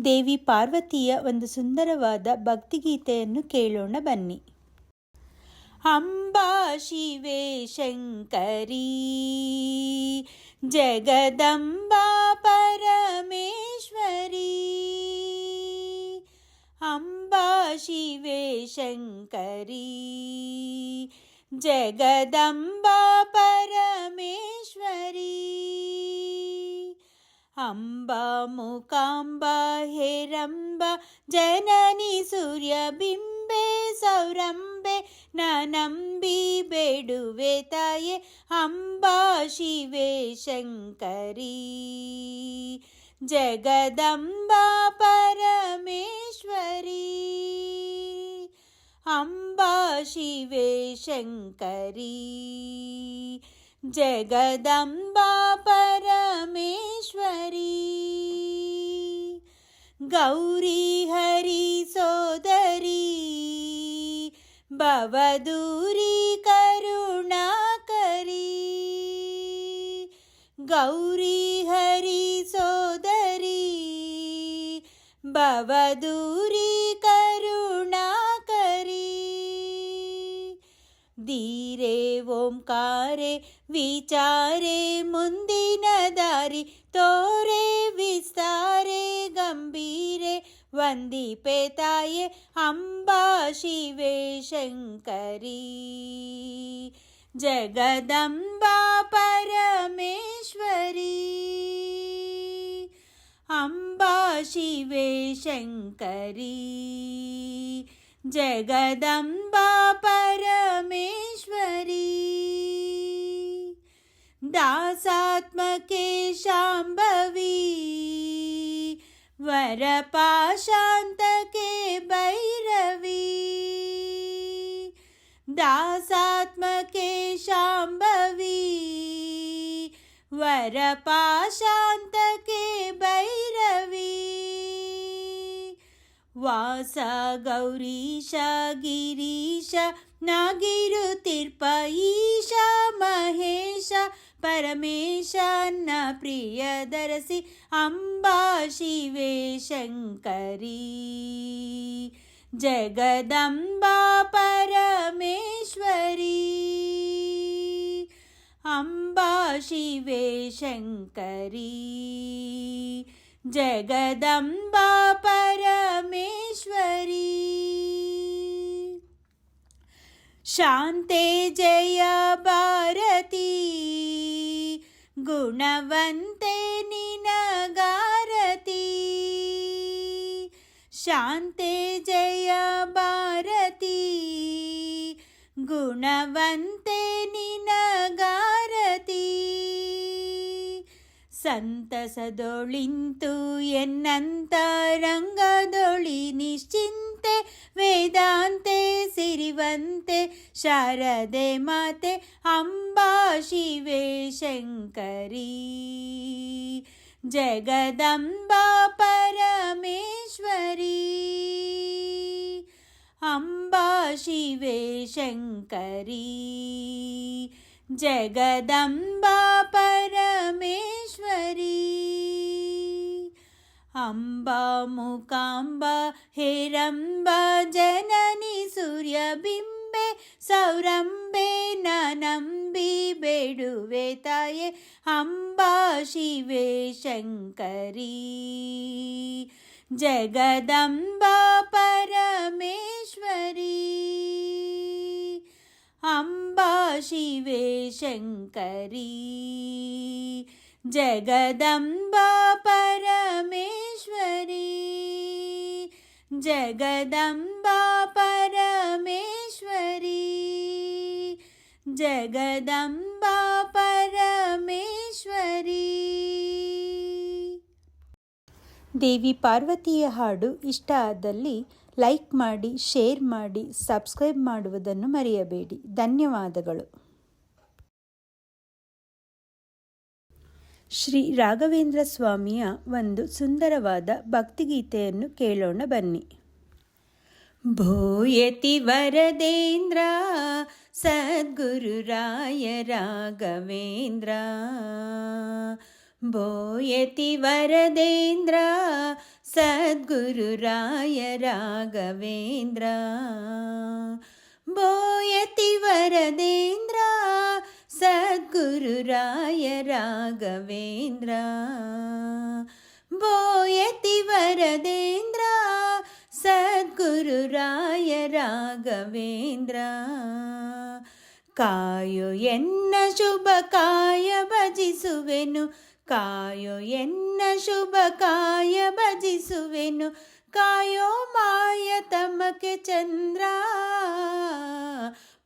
ದೇವಿ ಪಾರ್ವತಿಯ ಒಂದು ಸುಂದರವಾದ ಭಕ್ತಿಗೀತೆಯನ್ನು ಕೇಳೋಣ ಬನ್ನಿ. ಅಂಬಾ ಶಿವೆ ಶಂಕರಿ ಜಗದಂಬಾ ಪರಮೇಶ್ವರಿ, ಅಂಬಾ ಶಿವೆ ಶಂಕರಿ ಜಗದಂಬಾ ಪರಮೇಶ್ವರಿ, ಅಂಬಾ ಮೂಕಾಂಬಾ ಹೇರಂಬ ಜನನಿ ಸೂರ್ಯಬಿಂಬೆ ಸೌರಂಬೆ ನಂಬಿ ಬೇಡುವೆ ತಾಯೆ ಅಂಬಾ ಶಿವೆ ಶಂಕರಿ ಜಗದಂಬಾ ಪರಮೇಶ್ವರಿ, ಅಂಬಾ ಶಿವೆ ಶಂಕರಿ ಜಗದಂಬಾ ಪರಮೇಶ್ವರಿ, ಗೌರಿ ಹರಿ ಸೋದರಿ ಭವದೂರಿ ಕರುಣಾಕರಿ, ಗೌರಿ ಹರಿ ಸೋದರಿ ಭವದೂರಿ ಕರುಣಾಕರಿ, ಧೀರೆ ಓಂಕಾರೆ ವಿಚಾರೆ ಮುಂದಿನ ದಾರಿ ತೋರೆ ವಿಸ್ತಾರೆ ಗಂಭೀರೆ ವಂದಿಪೆ ತಾಯೆ ಅಂಬಾ ಶಿವೆ ಶಂಕರಿ ಜಗದಂಬಾ ಪರಮೇಶ್ವರಿ, ಅಂಬಾ ಶಿವೆ ಶಂಕರಿ ಜಗದಂಬಾ ಪರಮೇಶ್ವರಿ, ದಾಸಾತ್ಮಕೆ ಶಾಂಭವಿ ವರಪಾಶಾಂತಕೆ ಭೈರವಿ, ದಾಸಾತ್ಮಕೆ ಶಾಂಭವಿ ವರಪಾಶಾಂತಕೆ ಭೈರವಿ, ವಾಸ ಗೌರೀಶ ಗಿರೀಶ ನಾಗಿರುತಿರ್ಪ ಈಶ ಮಹೇಶ ಪರಮೇಶ ನ ಪ್ರಿಯದರಸಿ ಅಂಬಾ ಶಿವೆ ಶಂಕರಿ ಜಗದಂಬಾ ಪರಮೇಶ್ವರಿ, ಅಂಬಾ ಶಿವೆ ಶಂಕರಿ ಜಗದಂಬಾ ಪರಮೇಶ್ವರಿ, ಶಾಂತೆ ಜಯ ಭಾರತಿ ಗುಣವಂತೆ ನಿನಗಾರತಿ, ಶಾಂತೆ ಜಯ ಭಾರತಿ ಗುಣವಂತೆ ನಿನಗಾರತಿ, ಸಂತಸದೊಳಿಂತು ಎನ್ನಂತರಂಗದೊಳಿ ನಿಶ್ಚಿಂತೆ ವೇದಾಂತೆ ಸಿರಿವಂತೆ ಶಾರದೆ ಮಾತೆ ಅಂಬಾ ಶಿವೆ ಶಂಕರಿ ಜಗದಂಬಾ ಪರಮೇಶ್ವರಿ, ಅಂಬಾ ಶಿವೆ ಶಂಕರಿ ಜಗದಂಬಾ ಪರಮೇಶ್ವರಿ, ಅಂಬಾ ಮೂಕಾಂಬಾ ಹೇರಂಬ ಜನನಿ ಸೂರ್ಯಬಿಂಬೆ ಸೌರಂಬೆ ನಂಬಿ ಬೇಡುವೆ ತಾಯೆ ಅಂಬಾ ಶಿವೆ ಶಂಕರಿ ಜಗದಂಬಾ ಪರಮೇಶ್ವರಿ, ಅಂಬಾ ಶಿವೆ ಶಂಕರಿ ಜಗದಂಬಾ ಪರಮೇಶ್ವರಿ, ಜಗದಂಬಾ ಪರಮೇಶ್ವರಿ, ಜಗದಂಬಾ ಪರಮೇಶ್ವರಿ. ದೇವಿ ಪಾರ್ವತಿಯ ಹಾಡು ಇಷ್ಟ ಆದಲ್ಲಿ ಲೈಕ್ ಮಾಡಿ, ಶೇರ್ ಮಾಡಿ, ಸಬ್ಸ್ಕ್ರೈಬ್ ಮಾಡುವುದನ್ನು ಮರೆಯಬೇಡಿ. ಧನ್ಯವಾದಗಳು. ಶ್ರೀ ರಾಘವೇಂದ್ರ ಸ್ವಾಮಿಯ ಒಂದು ಸುಂದರವಾದ ಭಕ್ತಿಗೀತೆಯನ್ನು ಕೇಳೋಣ ಬನ್ನಿ. ಭೂಯತಿ ವರದೇಂದ್ರ ಸದ್ಗುರು ರಾಯ ರಾಘವೇಂದ್ರ, ಬೋಯತಿ ವರದೇಂದ್ರ ಸದ್ಗುರುರಾಯ ರಾಘವೇಂದ್ರ. ಬೋಯತಿ ವರದೇಂದ್ರ ಸದ್ಗುರುರಾಯ ರಾಘವೇಂದ್ರ. ಬೋಯತಿ ವರದೇಂದ್ರ ಸದ್ಗುರುರಾಯ ರಾಘವೇಂದ್ರ. ಕಾಯೋ ಎನ್ನ ಶುಭ ಕಾಯ ಭಜಿಸುವೆನು, ಕಾಯೋ ಎನ್ನ ಶುಭ ಕಾಯ ಭಜಿಸುವೆನು. ಕಾಯೋ ಮಾಯ ತಮಕೆ ಚಂದ್ರ.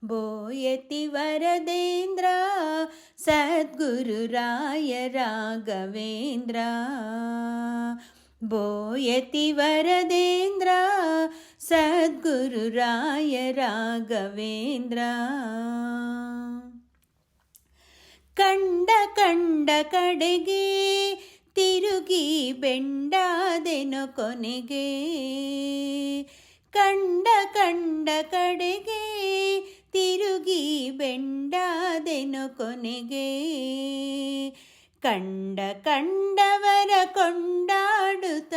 ಬೋಯತಿ ವರದೇಂದ್ರ ಸದ್ಗುರುರಾಯ ರಾಘವೇಂದ್ರ. ಬೋಯತಿ ವರದೇಂದ್ರ ಸದ್ಗುರುರಾಯ ರಾಘವೇಂದ್ರ. ಕಂಡ ಕಂಡ ಕಡೆಗೆ ತಿರುಗಿ ಬೆಂಡಾದೆನು ಕೊನೆಗೆ. ಕಂಡ ಕಂಡ ಕಡೆಗೆ ತಿರುಗಿ ಬೆಂಡಾದೆನು ಕೊನೆಗೆ. ಕಂಡ ಕಂಡವರ ಕೊಂಡಾಡುತ್ತ,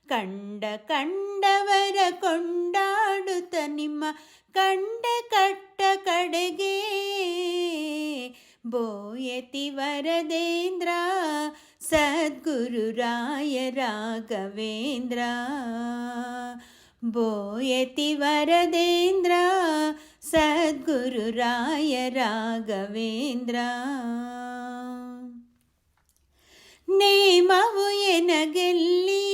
ಕಂಡ ಕಂಡವರ ಕೊಂಡಾಡುತ್ತ ನಿಮ್ಮ ಕಂಡೆ ಕಟ್ಟ ಕಡೆಗೆ. ಬೋಯತಿ ವರದೇಂದ್ರ ಸದ್ಗುರುರಾಯ ರಾಘವೇಂದ್ರ. ಬೋಯತಿ ವರದೇಂದ್ರ ಸದ್ಗುರುರಾಯ ರಾಘವೇಂದ್ರ. ನೇಮವು ಎನಗೆಲ್ಲಿ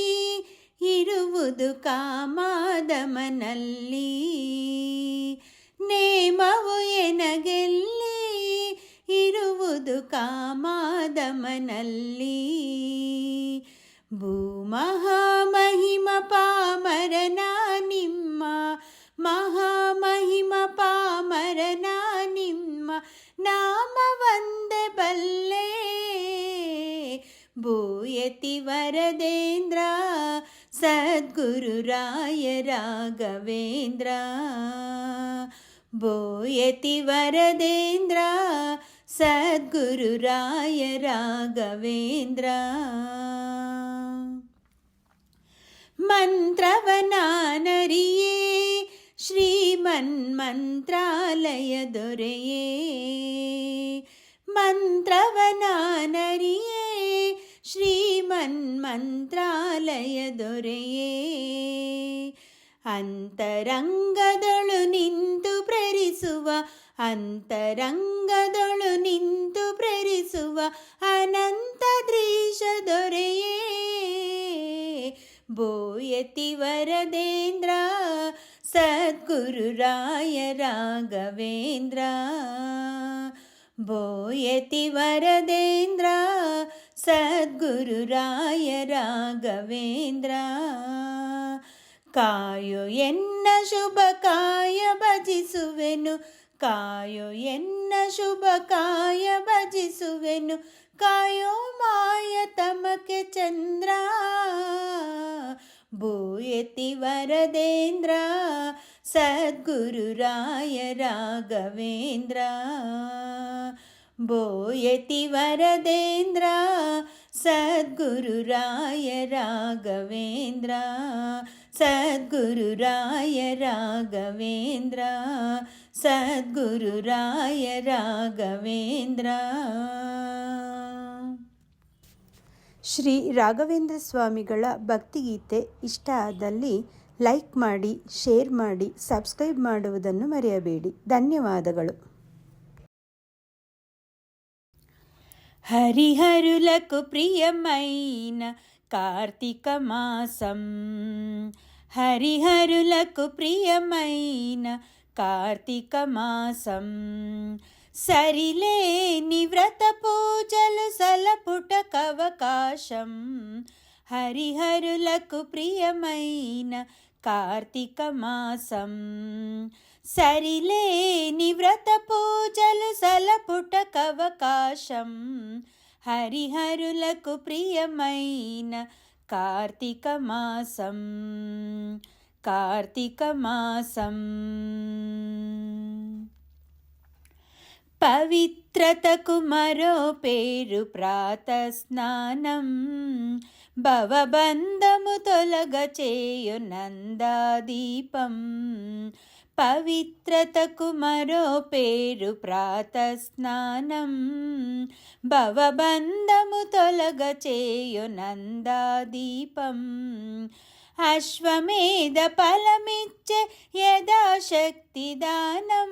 ಇರುವುದು ಕಾಮಾದಮನಲ್ಲಿ. ನೇಮವು ಎನಗೆಲ್ಲಿ ಇರುವುದು ಕಾಮಾದಮನಲ್ಲಿ. ಭೂಮಹಾಮಹಿಮ ಪಾಮರನ ನಿಮ್ಮ, ಮಹಾಮಹಿಮ ಪಾಮರನ ನಿಮ್ಮ ನಾಮ ವಂದೇ ಬಲ್ಲೆ. ಬೋಯತಿ ವರದೇಂದ್ರ ಸದ್ಗುರುರಾಯ ರಾಘವೇಂದ್ರ. ಬೋಯತಿ ವರದೇಂದ್ರ ಸದ್ಗುರುರಾಯ ರಾಘವೇಂದ್ರ. ಮಂತ್ರವನಾನರಿಯೇ ಶ್ರೀಮನ್ಮಂತ್ರಾಲಯ ದೊರೆಯೇ. ಮಂತ್ರವನಾನರಿಯೇ ಶ್ರೀಮನ್ಮಂತ್ರಾಲಯ ದೊರೆಯೇ. ಅಂತರಂಗದೊಳು ನಿಂತು ಪ್ರೇರಿಸುವ, ಅಂತರಂಗದೊಳು ನಿಂತು ಪ್ರೇರಿಸುವ ಅನಂತದ್ರೀಶ ದೊರೆಯೇ. ಬೋಯತಿ ವರದೇಂದ್ರ ಸದ್ಗುರುರಾಯ ರಾಘವೇಂದ್ರ. ಬೋಯತಿ ವರದೇಂದ್ರ ಸದ್ಗುರುರಾಯ ರಾಘವೇಂದ್ರ. ಕಾಯೋ ಎನ್ನ ಶುಭ ಕಾಯ ಭಜಿಸುವೆನು, ಕಾಯೋ ಎನ್ನ ಶುಭ ಕಾಯ ಭಜಿಸುವೆನು. ಕಾಯೋ ಮಾಯ ತಮಕೆ ಚಂದ್ರ. ಬೋಯತಿ ವರದೇಂದ್ರ ಸದ್ಗುರುರಾಯ ರಾಘವೇಂದ್ರ. ಬೋಯತಿ ವರದೇಂದ್ರ ಸದ್ಗುರುರಾಯ ರಾಘವೇಂದ್ರ. ಸದ್ಗುರುರಾಯ ರಾಘವೇಂದ್ರ. ಸದ್ಗುರುರಾಯ ರಾಘವೇಂದ್ರ. ಶ್ರೀ ರಾಘವೇಂದ್ರ ಸ್ವಾಮಿಗಳ ಭಕ್ತಿಗೀತೆ ಇಷ್ಟ ಆದಲ್ಲಿ ಲೈಕ್ ಮಾಡಿ, ಶೇರ್ ಮಾಡಿ, ಸಬ್ಸ್ಕ್ರೈಬ್ ಮಾಡುವುದನ್ನು ಮರೆಯಬೇಡಿ. ಧನ್ಯವಾದಗಳು. హరిహరులకు ప్రియమైన కార్తీక మాసం. హరిహరులకు ప్రియమైన కార్తీక మాసం. సరిలేని వ్రత పూజలు సలపుటకవకాశం. హరిహరులకు ప్రియమైన కార్తీక మాసం. సరిలేని వ్రత పూజలు సలపుటకవకాశం. హరిహరులకు ప్రియమైన కార్తీక మాసం. కార్తీక మాసం. పవిత్రతకు మరో పేరు ప్రాతస్నానం, భవబంధము తొలగ చేయు నందాదీపం. పవిత్రతకు మరో పేరు ప్రాతస్నానం, భవబంధము తొలగ చేయు నందాదీపం. అశ్వమేధ ఫలమిచ్చే యథాశక్తి దానం,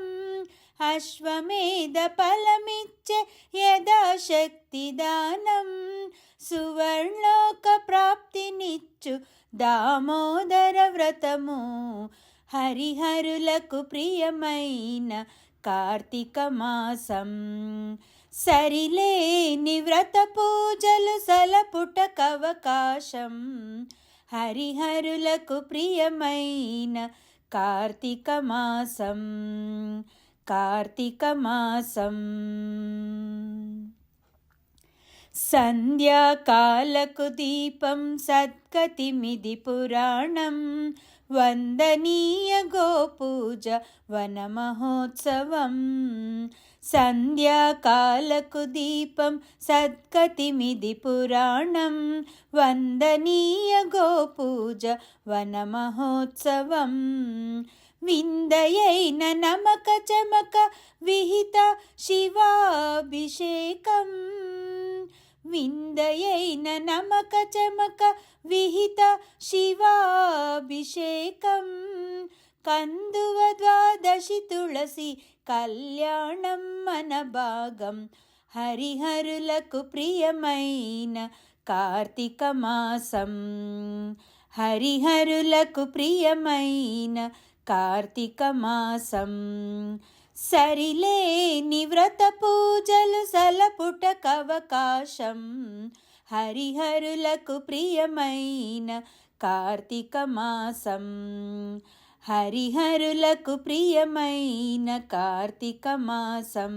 అశ్వమేధ ఫలమిచ్చే యథాశక్తి దానం. సువర్ణోక ప్రాప్తినిచ్చు దామోదర వ్రతము, హరిహరులకు ప్రియమైన కార్తీక మాసం. సరిలేని వ్రత పూజలు సలపుటకవకాశం, హరిహరులకు ప్రియమైన కార్తీక మాసం, కార్తీక మాసం. సంధ్యాకాలకు దీపం సద్గతిమిది పురాణం, వందనీయ గోపూజ వన మహోత్సవం. సంధ్యాకాలకు దీపం సద్గతిమిది పురాణం, వందనీయ గోపూజ వన మహోత్సవం. విందయైన నమక చమక విహిత శివాభిషేకం, విందయైన నమక చమక విహిత శివాభిషేకం. కందువ ద్వాదశి తులసి కళ్యాణం మన భాగం, హరిహరులకు ప్రియమైన కార్తీక మాసం, హరిహరులకు ప్రియమైన కార్తీక మాసం. సరిలేని వ్రత పూజలు సలపుటకవకాశం, హరిహరులకు ప్రియమైన కార్తీక మాసం, హరిహరులకు ప్రియమైన కార్తీక మాసం.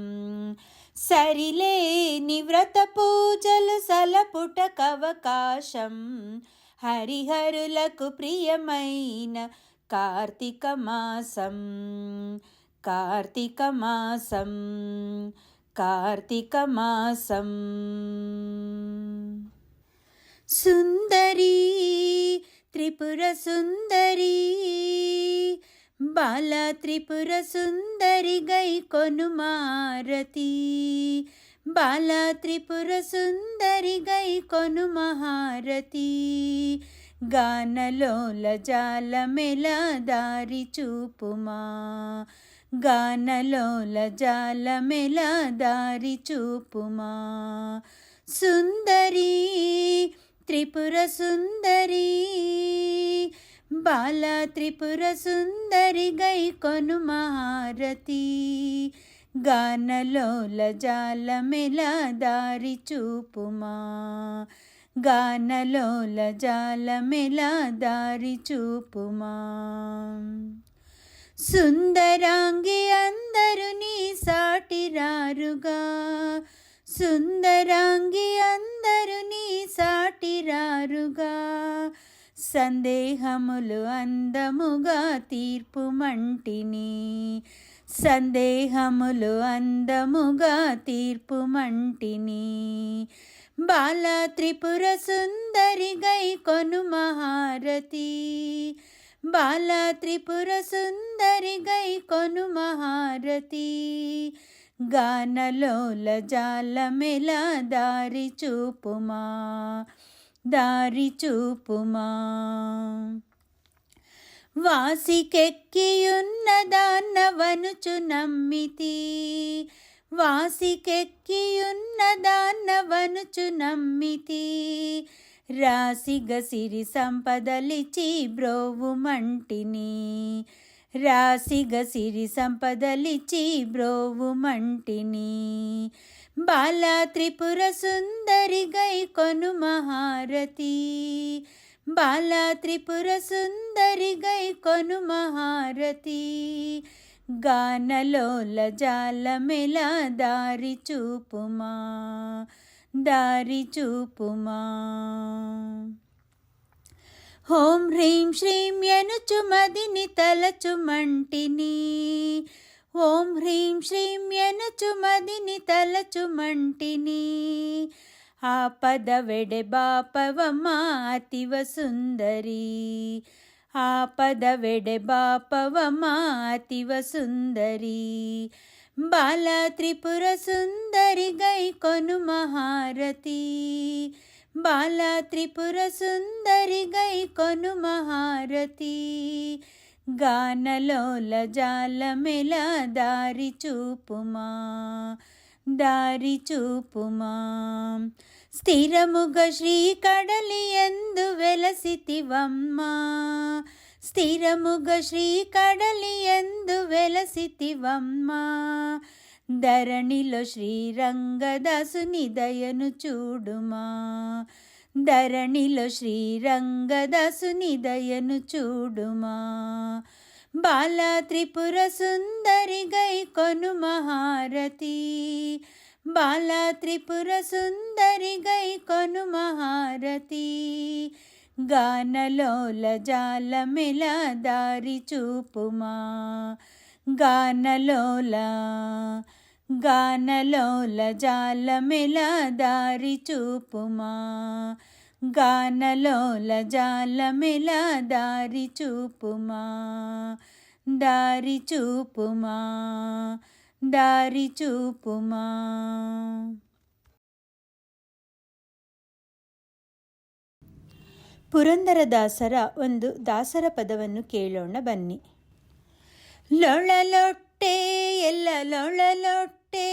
సరిలేని వ్రత పూజలు సలపుటకవకాశం, హరిహరులకు ప్రియమైన కార్తీక మాసం, కార్తీక మాసం, కార్తీక మాసం. సుందరి త్రిపుర సుందరి, బాల త్రిపుర సుందరి గై కొనుమారతి, బాల త్రిపుర సుందరి గై కొనుమహారతి. గానలోల జాలమెల దారి చూపుమా, గానలోల జాలమెల దారి చూపుమా. సుందరి త్రిపుర సుందరి, బాల త్రిపుర సుందరి గై కొనుమహారతి. గానలోల జాలమెల దారి చూపుమా, గానలోల జాలమెల దారి చూపుమా. సుందరాంగి అందరు నీ సాటిరారుగా, సుందరాంగి అందరు నీ సాటిరారుగా. సందేహములు అందముగా తీర్పు మంటిని, సందేహములు అందముగా తీర్పు మంటిని. బాల త్రిపుర సుందరి గై కొనుమహారతి, బాల త్రిపుర సుందరి గై కొనుమహారతి. గానలోల జాలమెల దారి చూపుమా, దారి చూపుమా. వాసికెక్కియున్నదాన్నవనుచు నమ్మితి, వాసికెక్కియున్నదాన్నవనుచు నమ్మితి. రాసిగ సిరి సంపదలిచి బ్రోవుమంటిని, రాసిగ సిరి సంపదలిచి బ్రోవుమంటిని. బాల త్రిపుర సుందరి గై కొనుమహారతి, బాల త్రిపుర సుందరి గై కొనుమహారతి. గానలోల జాలమెల దారి చూపుమా, దారి చూపుమా. ఓం హ్రీం శ్రీం యనుచు మదిని తలచుమంటిని, ఓం హ్రీం శ్రీం ఎనుచు మదిని తలచు మంటిని ఆపద వెడె బాపవమ్మ అతివ సుందరి ఆపద వెడె బాపవమ్మ అతివ సుందరి బాల త్రిపుర సుందరి గై కొను మహారతి బాల త్రిపుర సుందరి గై కొను మహారతి గానలోల జాలమెల దారి చూపుమా దారి చూపుమా స్థిరముగ శ్రీ కడలి ఎందు వెలసితివమ్మా స్థిరముగ శ్రీ కడలి ఎందు వెలసితివమ్మా ధరణిలో శ్రీరంగదాసుని దయను చూడుమా ధరణిలో శ్రీరంగదాసుని దయను చూడుమా బాల త్రిపుర సుందరి గై కొను మహారతి బాల త్రిపుర సుందరి గై కొను మహారతి గానలోల జాలమెల దారి చూపుమా గానలోల గానలోల జాలమెల దారి చూపుమా గానలోల జాలమెల దారి చూపుమా దారి చూపుమా దారి చూపుమಾ. ಪುರಂದರದಾಸರ ಒಂದು ದಾಸರ ಪದವನ್ನು ಕೇಳೋಣ ಬನ್ನಿ. ಲೊಳಲೊಟ್ಟೆ ಎಲ್ಲ ಲೊಳಲೊಟ್ಟೆ,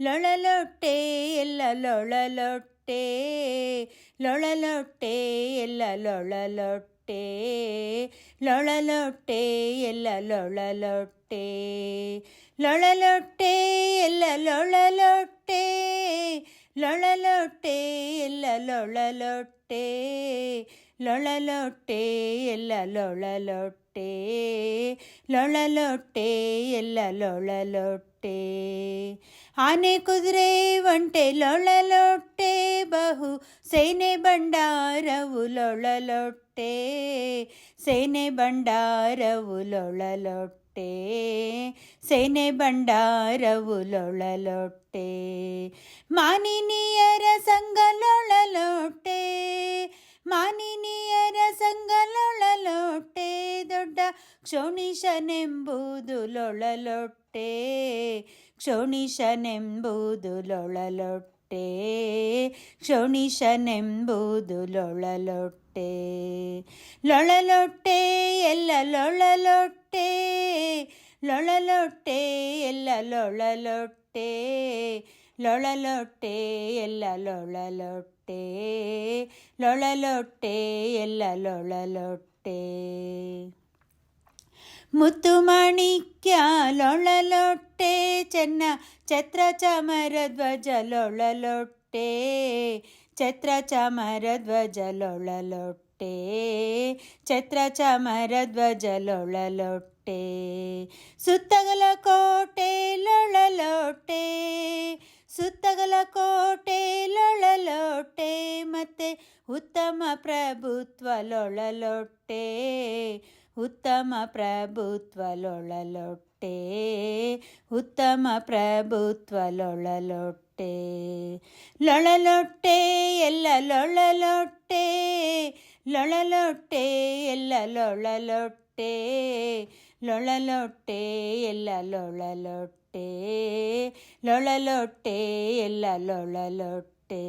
ಲೊಳಲೊಟ್ಟೆ ಎಲ್ಲ ಲೊಳಲೊಟ್ಟೆ, ಲೊಳಲೊಟ್ಟೆ ಎಲ್ಲ ಲೊಳಲೊಟ್ಟೆ, ಲೊಳಲೊಟ್ಟೆ ಎಲ್ಲ ಲೊಳಲೊಟ್ಟೆ, ಲೊಳಲೊಟ್ಟೆ ಎಲ್ಲ ಲೊಳಲೊಟ್ಟೆ, ಲೊಳಲೊಟ್ಟೆ ಎಲ್ಲ ಲೊಳಲೊಟ್ಟೆ, ಲೊಳಲೊಟ್ಟೆ ಎಲ್ಲ ಲೊಳಲೊಟ್ಟೆ, ಲೊಳಲೊಟ್ಟೆ ಎಲ್ಲ ಲೊಳಲೊಟ್ಟೆ. ಆನೆ ಕುದುರೆ ಒಂಟೆ ಲೊಳಲೊಟ್ಟೆ, ಬಹು ಸೇನೆ ಭಂಡಾರವು ಲೊಳಲೊಟ್ಟೆ, ಸೇನೆ ಭಂಡಾರವು ಲೊಳಲೊಟ್ಟೆ, ಸೇನೆ ಭಂಡಾರವು ಲೊಳಲೊಟ್ಟೆ. ಮಾನಿನಿಯರ ಸಂಘ ಲೊಳಲೊಟ್ಟೆ, ಮಾನಿನಿಯರ ಸಂಘ ಲೊಳಲೊಟ್ಟೆ, ದೊಡ್ಡ ಕ್ಷೋಣಿಶನೆಂಬುದು ಲೊಳಲೊಟ್ಟೆ, ಕ್ಷೋಣಿಶನೆಂಬುದು ಲೊಳಲೊಟ್ಟೆ, ಕ್ಷೋಣಿಶನೆಂಬುದು ಲೊಳಲೊಟ್ಟೆ. ಲೊಳಲೊಟ್ಟೆ ಎಲ್ಲ ಲೊಳಲೊಟ್ಟೆ, ಲೊಳಲೊಟ್ಟೆ ಎಲ್ಲ ಲೊಳಲೊಟ್ಟೆ, ಲೊಳಲೊಟ್ಟೆ ಎಲ್ಲ ಲೊಳಲೊಟ್ಟೆ, ಲೊಳಲೊಟ್ಟೆ ಎಲ್ಲ ಲೊಳಲೊಟ್ಟೆ. ಮುತ್ತು ಮಾಣಿಕ್ಯ ಲೊಳಲೊಟ್ಟೆ, ಚೆನ್ನ ಛತ್ರ ಚಾಮರ ಧ್ವಜ ಲೊಳಲೊಟ್ಟೆ, ಛತ್ರ ಚಾಮರ ಧ್ವಜ ಲೊಳಲೊಟ್ಟೆ, ಛತ್ರ ಚಾಮರ ಧ್ವಜ ಲೊಳಲೊಟ್ಟೆ. ಸುತ್ತಗಲ ಕೋಟೆ ಲೊಳಲೊಟ್ಟೆ, ಸುತ್ತಗಲ ಕೋಟೆ ಲೊಳಲೊಟ್ಟೆ, ಮತ್ತೆ ಉತ್ತಮ ಪ್ರಭುತ್ವ ಲೊಳಲೊಟ್ಟೆ, ಉತ್ತಮ ಪ್ರಭುತ್ವ ಲೊಳಲೊಟ್ಟೆ, ಉತ್ತಮ ಪ್ರಭುತ್ವ ಲೊಳಲೊಟ್ಟೆ. ಲೊಳಲೊಟ್ಟೆ ಎಲ್ಲ ಲೊಳಲೊಟ್ಟೆ, ಲೊಳಲೊಟ್ಟೆ ಎಲ್ಲ ಲೊಳಲೊಟ್ಟೆ, ಲೊಳಲೊಟ್ಟೆ ಎಲ್ಲ ಲೊಳಲೊಟ್ಟೆ, ಲೊಳಲೊಟ್ಟೆ ಎಲ್ಲ ಲೊಳಲೊಟ್ಟೆ.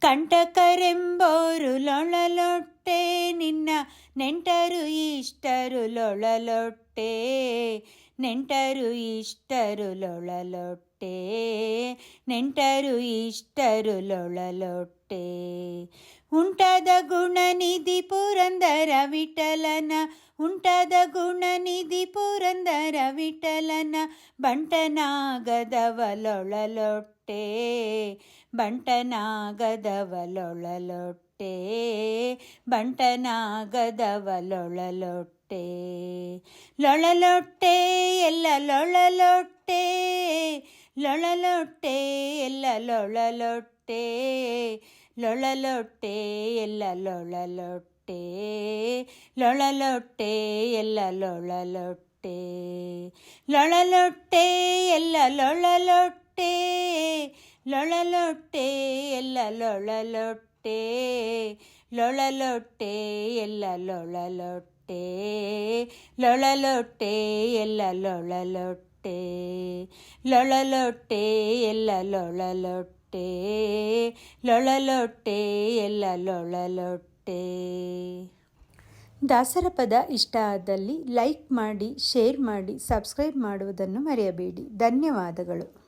ಕಂಟಕರೆಂಬೋರು ಲೊಳಲೊಟ್ಟೆ, ನಿನ್ನ ನೆಂಟರು ಇಷ್ಟರು ಲೊಳಲೊಟ್ಟೆ, ನೆಂಟರು ಇಷ್ಟರು ಲೊಳಲೊಟ್ಟೆ, ನೆಂಟರು ಇಷ್ಟರು ಲೊಳಲೊಟ್ಟೆ. ಉಂಟಾದ ಗುಣನಿಧಿ ಪುರಂದರ ವಿಠಲನ, ಉಂಟಾದ ಗುಣನಿಧಿ ಪುರಂದರ ವಿಠಲನ, ಬಂಟನಾಗದವ ಲೊಳಲೊಟ್ಟೆ, ಬಂಟನಾಗದವ ಲೊಳಲೊಟ್ಟೆ, ಬಂಟನಾಗದವ ಲೊಳಲೊಟ್ಟೆ. ಲೊಳಲೊಟ್ಟೆ ಎಲ್ಲ ಲೊಳಲೊಟ್ಟೆ, ಲೊಳಲೊಟ್ಟೆ ಎಲ್ಲ ಲೊಳಲೊಟ್ಟೆ, ಲೊಳಲೊಟ್ಟೆ ಎಲ್ಲ ಲೊಳಲೊಟ್ಟೆ, ಲೊಳಲೊಟ್ಟೆ ಎಲ್ಲ ಲೊಳಲೊಟ್ಟೆ. ಲೊಳಲೊಟ್ಟೆ ಎಲ್ಲ ಲೊಳಲೊಟ್ಟೆ, ಲೊಳಲೊಟ್ಟೆ ಎಲ್ಲ ಲೊಳಲೊಟ್ಟೆ, ಲೊಳಲೊಟ್ಟೆ ಎಲ್ಲ ಲೊಳಲೊಟ್ಟೆ, ಲೊಳಲೊಟ್ಟೆ ಎಲ್ಲ ಲೊಳಲೊಟ್ಟೆ, ಲೊಳಲೊಟ್ಟೆ ಎಲ್ಲ ಲೊಳಲೊಟ್ಟೆ, ಲೊಳಲೊಟ್ಟೆ ಎಲ್ಲ ಲೊಳಲೊಟ್ಟೆ. ದಾಸರ ಪದ ಇಷ್ಟ ಆದಲ್ಲಿ ಲೈಕ್ ಮಾಡಿ, ಶೇರ್ ಮಾಡಿ, ಸಬ್ಸ್ಕ್ರೈಬ್ ಮಾಡುವುದನ್ನು ಮರೆಯಬೇಡಿ. ಧನ್ಯವಾದಗಳು.